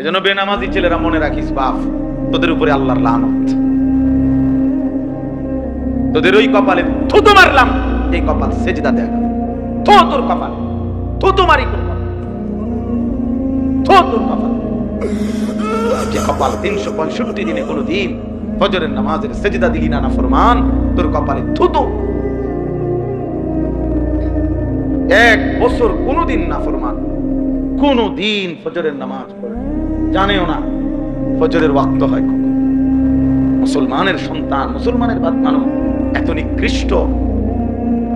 এজন্য বেনামাজি ছেলেরা মনে রাখিস বাপ, তোদের উপরে আল্লাহর লানত। তোদের ওই কপালে থুতু মারলাম, এই কপাল সেজদা দেয় না। থো তোর কপাল, থুতু মারি কোন কপাল, থো তোর কপাল। যে কপাল 365 দিনে কোনো দিন ফজরের নামাজের সেজদা দিলি না নাফরমান, তোর কপালে থুতু। 1 বছর কোনদিন নাফরমান, কোনদিন ফজরের নামাজ পড়ে জানেও না ফজরের ওয়াক্ত হয় কখন। মুসলমানের সন্তান, মুসলমানের বাদ মানুষ এত নিকৃষ্ট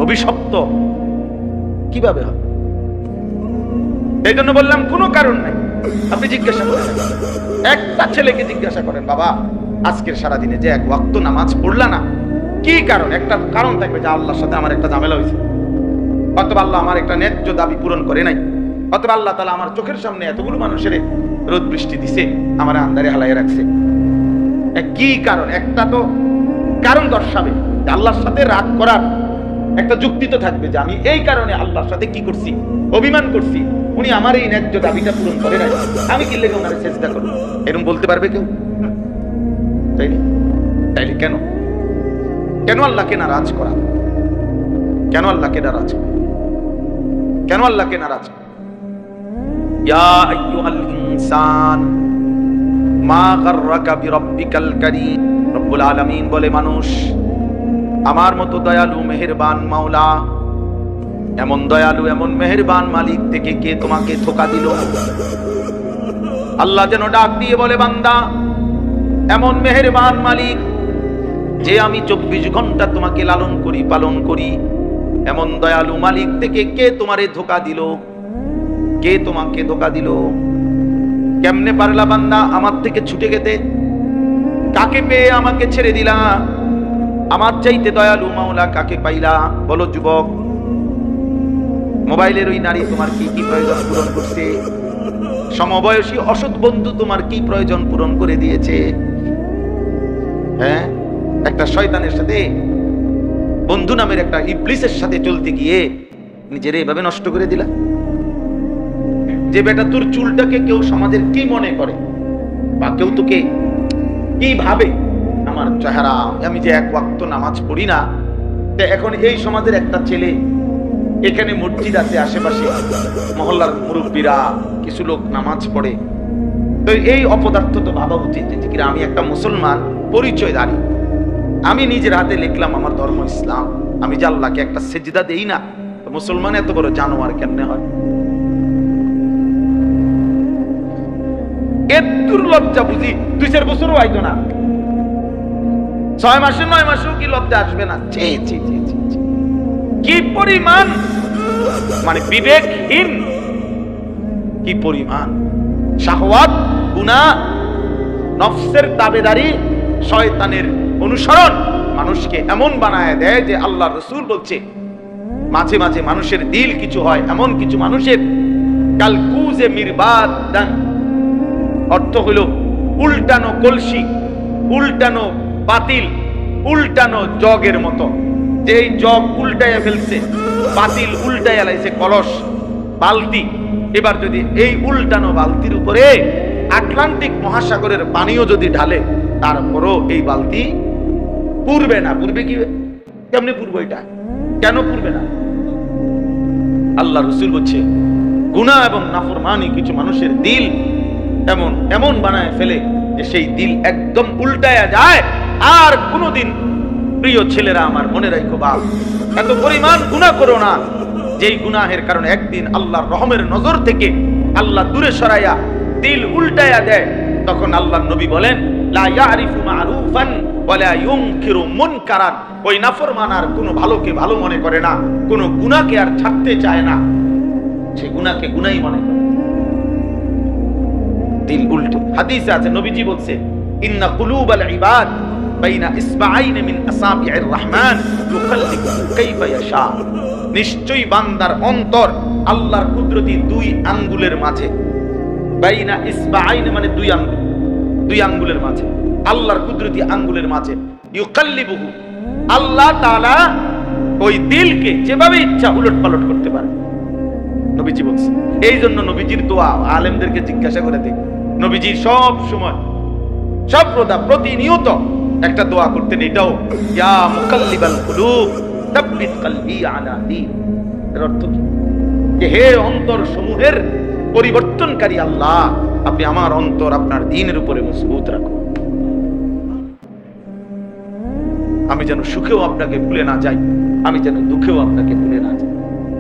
অভিশপ্ত কিভাবে হবে? এই জন্য বললাম কোনো কারণ নাই। আপনি জিজ্ঞাসা করেন, একটা ছেলেকে জিজ্ঞাসা করেন, বাবা আজকের সারাদিনে যে 1 ওয়াক্ত নামাজ পড়লা না, কি কারণ? একটা কারণ থাকবে যে আল্লাহর সাথে আমার একটা ঝামেলা হয়েছে, অথবা আল্লাহ আমার একটা ন্যায্য দাবি পূরণ করে নাই, অথবা আল্লাহ তাআলা আমার চোখের সামনে এতগুলো মানুষের রোদ বৃষ্টি দিছে, আমার আন্ধারে হালাইয়া রাখছে। কি কারণ? একটা তো কারণ দর্শাবে। আল্লাহর সাথে রাগ করার একটা যুক্তি তো থাকবে যে আমি এই কারণে আল্লাহর সাথে কি করছি, অভিমান করছি, উনি আমার এই ন্যায্য দাবিটা পূরণ করে নাই, আমি কি লেগে ওনারে চেষ্টা করব? এরকম বলতে পারবে কেউ? তাইলে কেন কেন আল্লাহকে নারাজ করা? কেন আল্লাহকে নারাজ করা? কেন আল্লাহকে নারাজ করা? ইয়া আইয়ুহাল ইনসান মা গাররাকা বিরাব্বিকাল কারীম। রব্বুল আলামিন বলে, মানুষ আমার মতো দয়ালু মেহেরবান মাওলা, এমন দয়ালু এমন মেহেরবান মালিক থেকে কে তোমাকে ধোঁকা দিল? আল্লাহ যেন ডাক দিয়ে বলে, বান্দা এমন মেহেরবান মালিক যে আমি 24 ঘন্টা তোমাকে লালন করি পালন করি, এমন দয়ালু মালিক থেকে কে তোমারে ধোঁকা দিল? কে তোমাকে ধোঁকা দিল? কেমনে পারলা বান্দা আমার থেকে ছুটে যেতে? কাকে পেয়ে আমাকে ছেড়ে দিলা? আমার চাইতে দয়ালু মাওলা কাকে পাইলা? বলো যুবক, মোবাইলের ওই নারী তোমার কি কি প্রয়োজন পূরণ করছে? সমবয়সী অসৎ বন্ধু তোমার কি প্রয়োজন পূরণ করে দিয়েছে? হ্যাঁ, একটা শয়তানের সাথে, বন্ধু নামের একটা ইবলিসের সাথে চলতে গিয়ে নিজের এভাবে নষ্ট করে দিলা। যে বেটা তোর চুলটাকে কেউ সমাজের কি মনে করে, বা কেউ তোকে কি ভাবে, আমার চেহারা, আমি যে 1 ওয়াক্ত নামাজ পড়ি না, এখন এই সমাজের একটা ছেলে, এখানে মসজিদ আছে আশেপাশে, মহল্লার মুরব্বীরা কিছু লোক নামাজ পড়ে, তো এই অপদার্থ তো ভাবা উচিত যে আমি একটা মুসলমান পরিচয়ধারী, আমি নিজের হাতে লিখলাম আমার ধর্ম ইসলাম, আমি যে আল্লাহকে একটা সেজদা দেই না, তো মুসলমান এত বড় জানোয়ার কেমনে হয়? এত লজ্জা বুঝি 2-4 বছরও আইতো না, 6 মাসে 9 মাসেও কি লজ্জা আসবে না? কি পরিমাণ মানে বিবেকহীন, কি পরিমাণ শাহওয়াত, গুনাহ, নফসের তাবেদারি, শয়তানের অনুসরণ মানুষকে এমন বানায় দেয় যে আল্লাহ রাসূল বলছে, মাঝে মাঝে মানুষের দিল কিছু হয় এমন কিছু মানুষের কালকুজে মিরবাদান, অর্থ হলো উল্টানো কলসি, উল্টানো বাতিল, উল্টানো জগের মতো। যে এই জগ উল্টাইয়া ফেলছে, বাতিল উল্টাইয়া লাইছে, কলস বালতি, এবার যদি এই উল্টানো বালতির উপরে আটলান্টিক মহাসাগরের পানিও যদি ঢালে, তারপরও এই বালতি পুরবে না। পুরবে কি? কেমনে পুরবে? এটা কেন পুরবে না? আল্লাহ রাসূল বলছে, গুনাহ এবং নাফরমানি কিছু মানুষের দিল এমন এমন বানায় ফেলে যে সেই দিল একদম উল্টায়া যায়। আর কোনদিন, প্রিয় ছেলেরা আমার মনে রাখো বাপ, এত পরিমাণ গুনাহ করো না যেই গুনাহের কারণে একদিন আল্লাহর রহমের নজর থেকে আল্লাহ দূরে সরাইয়া দিল উল্টায়া দেয়। তখন আল্লাহর নবী বলেন, লা ইয়ারিফু মারুফান ওয়ালা ইউনকিরু মুনকারান। ওই নাফরমান আর কোনো ভালোকে ভালো মনে করে না, কোনো গুনাহকে আর ছাড়তে চায় না, সে গুনাহকে গুনাহই মনে করে। দিল উল্টো। হাদিসে আছে, নবীজি বলছে, ইন্না কুলুবাল ইবাদ বাইনা ইসবাআইন মিন আসাবি'ir রহমান ইউকাল্লিবু কাইফা ইয়াশা। নিশ্চয়ই বান্দার অন্তর আল্লাহর কুদরতি 2 আঙ্গুলের মাঝে। বাইনা ইসবাআইন মানে 2 আঙ্গুল, 2 আঙ্গুলের মাঝে, আল্লাহর কুদরতি আঙ্গুলের মাঝে। ইউকাল্লিবুহু, আল্লাহ তাআলা ওই দিলকে যেভাবে ইচ্ছা উলটপালট করতে পারে, নবীজি বলছে। এই জন্য নবীজির দোয়া আলেমদেরকে জিজ্ঞাসা করে দেখ, নবীজি সব সময় সর্বদা প্রতিনিয়ত একটা দোয়া করতেন, এটাও ইয়া মুকাল্লিবাল কুলুব তাব্বিত কলবি আলা দীন। এর অর্থ কি? যে হে অন্তর সমূহের পরিবর্তনকারী আল্লাহ, আপনি আমার অন্তর আপনার দ্বীনের উপরে মজবুত রাখুন। আমি যেন সুখেও আপনাকে ভুলে না যাই, আমি যেন দুঃখেও আপনাকে ভুলে না যাই,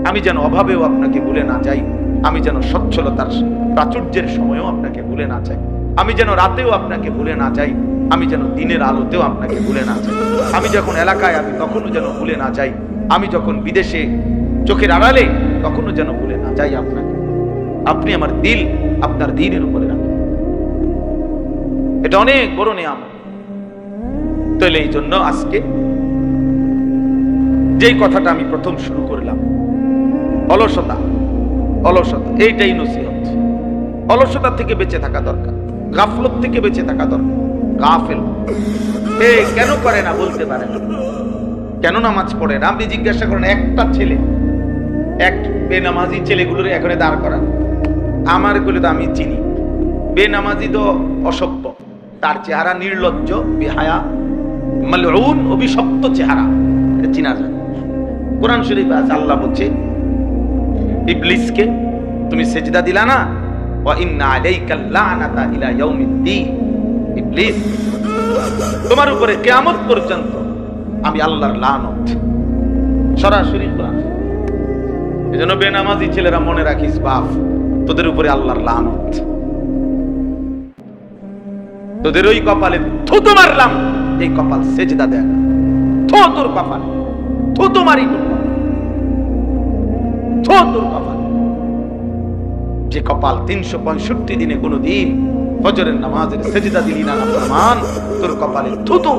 আমি যেন অভাবেও আপনাকে ভুলে না যাই, আমি যেন সচ্ছলতার প্রাচুর্যের সময়ও আপনাকে ভুলে না যাই, আমি যেন রাতেও আপনাকে ভুলে না যাই, আমি যেন দিনের আলোতেও আপনাকে ভুলে না যাই, আমি যখন এলাকায় আমি তখনও যেন ভুলে না যাই, আমি যখন বিদেশে চোখের আড়ালে তখনও যেন ভুলে না যাই আপনাকে। আপনি আমার দিল আপনার দ্বীনের উপরে রাখেন, এটা অনেক বড় নিয়ামত। তাহলে এই জন্য আজকে যেই কথাটা আমি প্রথম শুরু করলাম, অলসতা, অলসতা এইটাই নসিহত। অলসতা থেকে বেঁচে থাকা দরকার, গাফলত থেকে বেঁচে থাকা দরকার। গাফেল কেন করে না বলতে পারে না, কেন নামাজ পড়ে না? আপনি জিজ্ঞাসা করেন একটা ছেলে, এক বেনামাজি ছেলেগুলোর এখানে দাঁড় করান, আমার গুলো তো আমি চিনি, বেনামাজি তো অসভ্য, তার চেহারা নির্লজ্জ, বেহায়া, মালউন, অভিশপ্ত চেহারা, এটা চিনা যায়। কোরআন শরীফে আছে, আল্লাহ বলছে ইবলিসকে তুমি সেজদা দিলা না, ওয়া ইন্না আলাইকাল লানাতা ইলা ইয়াউমিদ্দিন, ইবলিস তোমার উপরে কিয়ামত পর্যন্ত আমি আল্লাহর লানত। সরাসরি কোরআন। এজন্য বেনামাজি ছেলেরা মনে রাখিস বাপ, তোদের উপরে আল্লাহর লানত, তোদের ওই কপালে থুতু মারলাম, এই কপাল সেজদা দেয় না, থু তোর কপাল, থুতু মারি তোর কপাল, থু তোর কপাল। যে কপাল 365 দিনে কোনো দিন ফজরের নামাজের সেজদা দিলি না নাফরমান, তোর কপালে থুতু।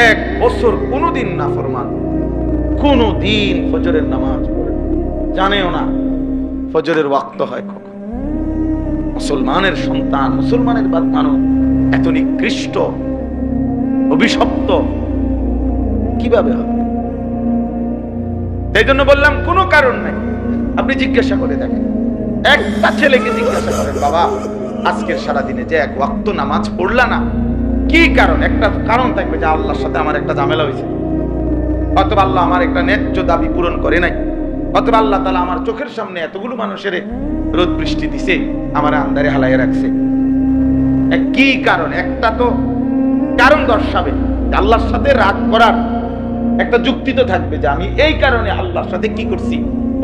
1 বছর কোনদিন নাফরমান, কোনদিন ফজরের নামাজ পড়ে জানেও না ফজরের ওয়াক্ত হয় কখন। মুসলমানের সন্তান, মুসলমানের বাচ্চানো এত নিকৃষ্ট, অভিশপ্ত কিভাবে হবে? এই জন্য বললাম কোনো কারণ নাই। আপনি জিজ্ঞাসা করে দেখেন, একটা ছেলেকে জিজ্ঞাসা করেন, বাবা আজকের সারাদিনে যে 1 ওয়াক্ত নামাজ পড়লা না, কি কারণ? একটা কারণ থাকবে যে আল্লাহর সাথে আমার একটা ঝামেলা হয়েছে, অথবা আল্লাহ আমার একটা ন্যায্য দাবি পূরণ করে নাই, অথবা আল্লাহ তাআলা আমার চোখের সামনে এতগুলো মানুষের রোদ বৃষ্টি দিছে, আমার আন্ধারে হালাইয়া রাখছে। কি কারণ? একটা তো কারণ দর্শাবে, আল্লাহর সাথে রাগ করার একটা যুক্তি তো থাকবে যে আমি এই কারণে আল্লাহর সাথে কি করছি,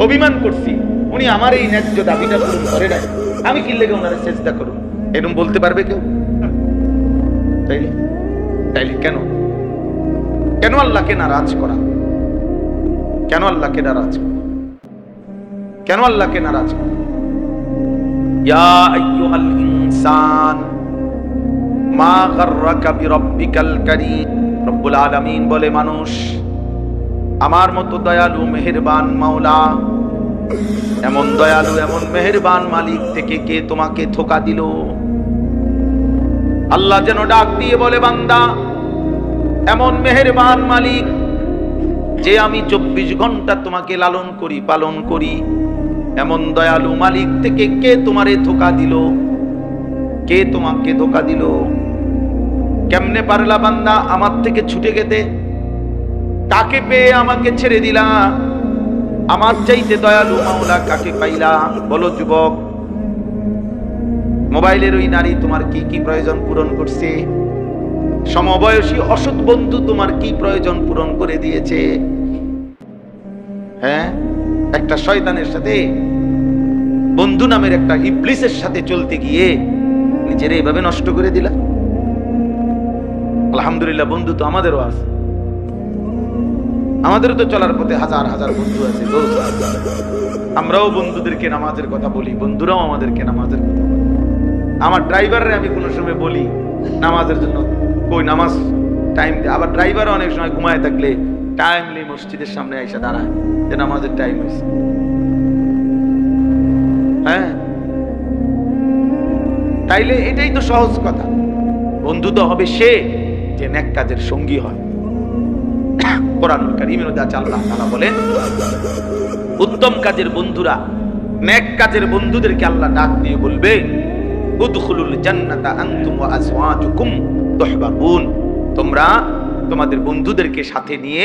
অভিমান করছি, উনি আমার এই ন্যায্য দাবিটা পূরণ করে নাই, আমি কি লেগে ওনারে চেষ্টা করুন, এরকম বলতে পারবে কেউ? তাইলে তাইলে কেন কেন আল্লাহকে নারাজ করা? কেন আল্লাহকে নারাজ করা? কেন আল্লাহকে নারাজ করা? ইয়া আইয়ুহাল ইনসান মা গাররাকা বিরাব্বিকাল কারীম। রব্বুল আলামিন বলে, মানুষ আমার মতো দয়ালু মেহেরবান মাওলা, এমন দয়ালু এমন মেহেরবান মালিক থেকে কে তোমাকে ধোঁকা দিল? আল্লাহ যেন ডাক দিয়ে বলে, বান্দা এমন মেহেরবান মালিক যে আমি 24 ঘন্টা তোমাকে লালন করি, পালন করি, এমন দয়ালু মালিক থেকে কে তোমারে ধোঁকা দিল? কে তোমাকে ধোঁকা দিল? কেমনে পারলা বান্দা আমার থেকে ছুটে যেতে? কাকে পেয়ে আমাকে ছেড়ে দিলা? আমার চাইতে দয়ালু মাওলা কাকে পাইলা? বলো যুবক, মোবাইলের ওই নারী তোমার কি কি প্রয়োজন পূরণ করছে? সমবয়সী অসৎ বন্ধু তোমার কি প্রয়োজন পূরণ করে দিয়েছে? হ্যাঁ, একটা শয়তানের সাথে, বন্ধু নামের একটা ইবলিসের সাথে চলতে গিয়ে নিজের এইভাবে নষ্ট করে দিলা। আলহামদুলিল্লাহ, বন্ধু তো আমাদেরও আছে, আমাদেরও তো চলার পথে হাজার হাজার বন্ধু আছে। আমরাও বন্ধুদেরকে নামাজের কথা বলি, বন্ধুরাও আমাদেরকে নামাজের কথা বলি। আমার ড্রাইভাররে আমি কোনো সময় বলি নামাজের জন্য, কই নামাজ টাইম দে। আবার ড্রাইভারও অনেক সময় ঘুমায় থাকলে টাইমলি মসজিদের সামনে এসে দাঁড়ায় যে নামাজের টাইম হয়েছে। হ্যাঁ, তাইলে এটাই তো সহজ কথা। বন্ধু তো হবে সে যে নেক কাজের সঙ্গী হয়। কোরআনুল কারীমের মধ্যে আল্লাহ তাআলা বলেন, উত্তম কাজের বন্ধুরা নেক কাজের বন্ধুদেরকে আল্লাহ ডাক দিয়ে বলবে, উদখুলুল জান্নাতা আনতুম ওয়া আজওয়াজুকুম তুহবারুন, তোমরা তোমাদের বন্ধুদেরকে সাথে নিয়ে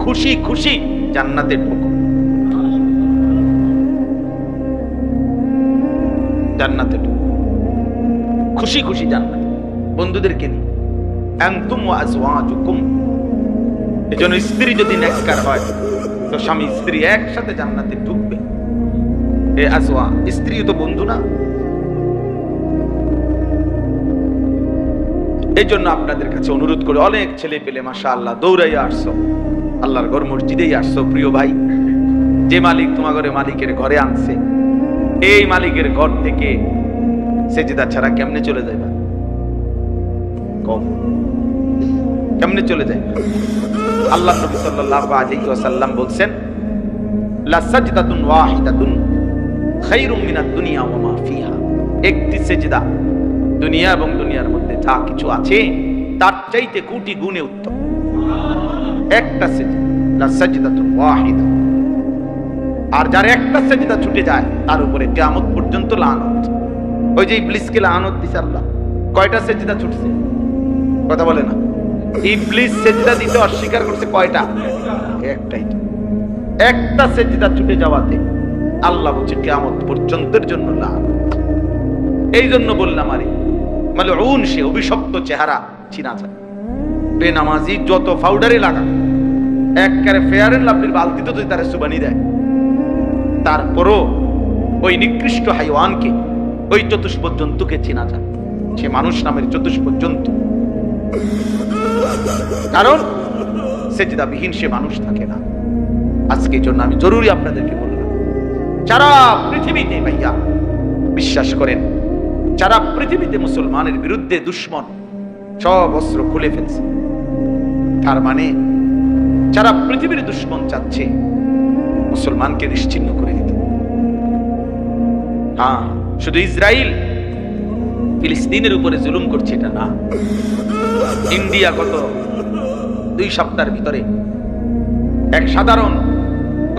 খুশি খুশি জান্নাতে ঢোকো। জান্নাতে ঢোকো খুশি খুশি জান্নাতে, বন্ধুদেরকে নিয়ে। আনতুম ওয়া আজওয়াজুকুম, এজন্য স্ত্রী যদি নেককার হয় তো স্বামী স্ত্রী একসাথে জান্নাতে ঢুকবে। এ আজওয়া, স্ত্রীও তো বন্ধু না? এই জন্য আপনাদের কাছে অনুরোধ করে, অনেক ছেলে পেলে মাশাআল্লাহ দৌড়াইয়া আসছো, আল্লাহর ঘর মসজিদেই আসছো। প্রিয় ভাই, যে মালিক তোমাদের মালিকের ঘরে আনছে, এই মালিকের ঘর থেকে সেজদা ছাড়া কেমনে চলে যাইবা? কেমনে চলে যায়? আল্লাহ নবী সাল্লাল্লাহু আলাইহি ওয়াসাল্লাম বলছেন, লা সাজদাতুন ওয়াহিদাতুন খায়রুম মিনাদ দুনিয়া ওয়া মা ফিহা, একটি সেজদা দুনিয়া এবং দুনিয়ার মধ্যে যা কিছু আছে তার চাইতে কোটি গুণে উত্তম। একটা সেজদা, লা সাজদাতুন ওয়াহিদা। আর যার একটা সেজদা ছুটে যায় তার উপরে কিয়ামত পর্যন্ত লানত। ওই যে ইবলিসকে লানত দিছে আল্লাহ, কয়টা সেজদা ছুটছে? কথা বলে না? ইবলিস সেজদা দিতে অস্বীকার করছে কয়টা? একটাই। একটা সেজদা ছুটে যাওয়াতে আল্লাহ বলছে কিয়ামত পর্যন্তের জন্য লানত। এই জন্য বললাম, আরে মালউন, সে অভিশপ্ত চেহারা চিনা যায়। বেনামাজি যত পাউডারে লাগা, একবারে ফেয়ার এন্ড লাভলির বালতিতে যদি তারা সুবানি দেয়, তারপরও ওই নিকৃষ্ট হাইওয়ানকে, ওই চতুষ্পদ জন্তুকে চিনা যায়। সে মানুষ নামের চতুষ্পদ জন্তু, কারণ সেজদাবিহীন সে মানুষ থাকে না। আজকে জন্য আমি জরুরি আপনাদেরকে বললাম, সারা পৃথিবীতে ভাইয়া বিশ্বাস করেন, সারা পৃথিবীতে মুসলমানের বিরুদ্ধে দুশ্মন সব অস্ত্র খুলে ফেলছে। তার মানে সারা পৃথিবীর দুশ্মন চাচ্ছে মুসলমানকে নিশ্চিহ্ন করে দিতে। হ্যাঁ, শুধু ইসরায়েল ফিলিস্তিনের উপরে জুলুম করছে এটা না। ইন্ডিয়া গত 2 সপ্তাহের ভিতরে এক সাধারণ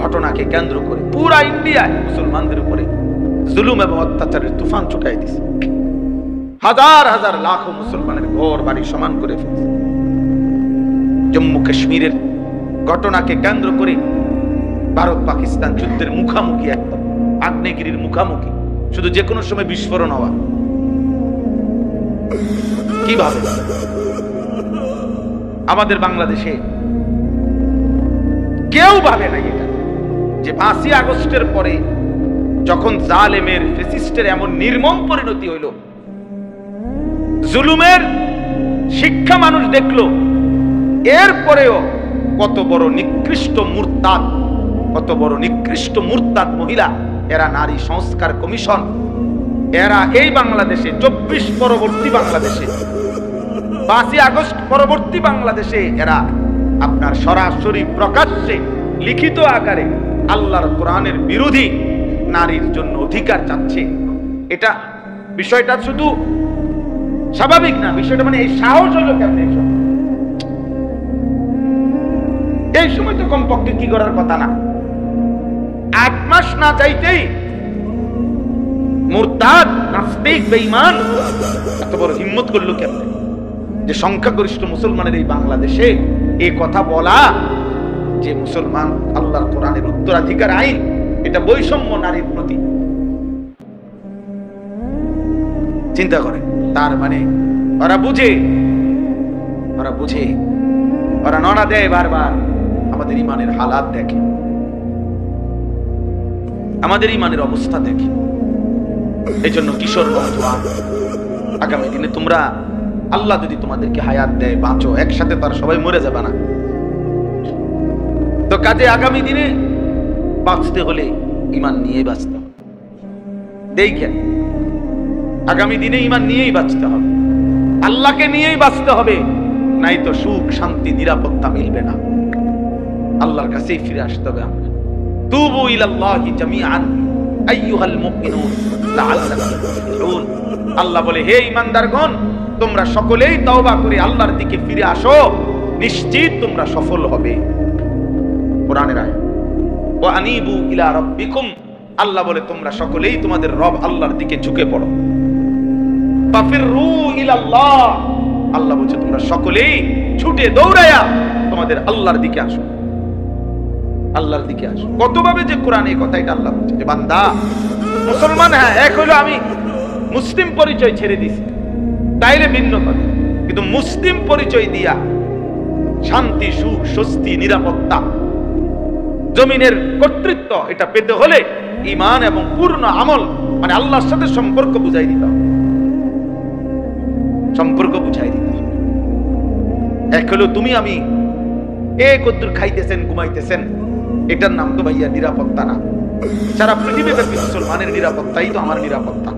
ঘটনাকে কেন্দ্র করে পুরা ইন্ডিয়ায় মুসলমানদের উপরে জুলুম এবং অত্যাচারের তুফান ছুটাই দিছে। হাজার হাজার লাখো মুসলমানের ঘর বাড়ি সমান করে ফেলছে। জম্মু কাশ্মীরের ঘটনাকে কেন্দ্র করে ভারত পাকিস্তান যুদ্ধের মুখামুখি, একদম আগ্নেয়গিরির মুখামুখি, শুধু যে কোনো সময় বিস্ফোরণ হওয়া। কিভাবে আমাদের বাংলাদেশে কেউ ভাবে নাই এটা, যে 5ই আগস্টের পরে যখন জালেমের ফ্যাসিস্টের এমন নির্মম পরিণতি হইল, জুলুমের শিক্ষা মানুষ দেখলো, এরপরেও কত বড় নিকৃষ্ট মুরতাদ, কত বড় নিকৃষ্ট মুরতাদ মহিলা, এরা নারী সংস্কার কমিশন, এরা এই বাংলাদেশে 24 পরবর্তী বাংলাদেশে, 5ই আগস্ট পরবর্তী বাংলাদেশে এরা আপনার সরাসরি প্রকাশ্যে লিখিত আকারে আল্লাহর কোরআনের বিরোধী নারীর জন্য অধিকার চাচ্ছে। এটা বিষয়টা শুধু স্বাভাবিক না, বিষয়টা মানে এই সাহস হলো কেমনে? এই সময় তো কমপক্ষে কি করার কথা না, 8 মাস না চাইতেই মুরতাদ, নাস্তিক, বেঈমান এত বড় হিম্মত করলো কেমনে? যে সংখ্যাগরিষ্ঠ মুসলমানের এই বাংলাদেশে এই কথা বলা যে মুসলমান আল্লাহর কোরআনের উত্তরাধিকার আইন, এটা বৈষম্য নারীর প্রতি। চিন্তা করেন, তার মানে ওরা বুঝে, ওরা নড়া দেয় বারবার। আমাদের ইমানের হালাত দেখে, আমাদের ইমানের অবস্থা দেখে। এই জন্য কিশোর নওজোয়ান, আগামী দিনে তোমরা, আল্লাহ যদি তোমাদেরকে হায়াত দেয়, বাঁচো, একসাথে তার সবাই মরে যাবে না। তো কাজে আগামী দিনে বাঁচতে হলে ইমান নিয়ে বাঁচতে হবে। দেখেন, আগামী দিনে ইমান নিয়েই বাঁচতে হবে, আল্লাহকে নিয়েই বাঁচতে হবে, নাই তো সুখ শান্তি নিরাপত্তা মিলবে না। আল্লাহর কাছেই ফিরে আসতে হবে। আমরা তুবু ইলাল্লাহি জামিআন আইয়ুহাল মুমিনুন লাআল্লাকুম তুফলিহুন। আল্লাহ বলে, হে ঈমানদারগণ, তোমরা সকলেই তওবা করে আল্লাহর দিকে ফিরে আসো, নিশ্চিত তোমরা সফল হবে। কোরআনের আয়াত, ওয়া আনিবু ইলা রাব্বিকুম, আল্লাহ বলে তোমরা সকলেই তোমাদের রব আল্লাহর দিকে ঝুঁকে পড়ো। ফাফিরু ইলাল্লাহ, আল্লাহ বলছে তোমরা সকলেই ছুটে দৌড়ায়া তোমাদের আল্লাহর দিকে আসো, আল্লাহর দিকে আসো। কতভাবে যে কোরআনে এই কথা এটা আল্লাহ বলছে যে বান্দা মুসলমান, হ্যাঁ এক হলো আমি মুসলিম পরিচয় ছেড়ে দিছি, তাইলে ভিন্ন কথা, কিন্তু মুসলিম পরিচয় দিয়া শান্তি, সুখ, স্বস্তি, নিরাপত্তা, জমিনের কর্তৃত্ব এটা পেতে হলে ঈমান এবং পূর্ণ আমল মানে আল্লাহর সাথে সম্পর্ক বুঝাই দিতে হবে, সম্পর্ক বুঝাই দিতে হবে। এক হলো তুমি আমি কদ্দুর খাইতেছেন ঘুমাইতেছেন, এটার নাম তো ভাইয়া নিরাপত্তা না। সারা পৃথিবীব্যাপী মুসলমানের নিরাপত্তাই তো আমার নিরাপত্তা।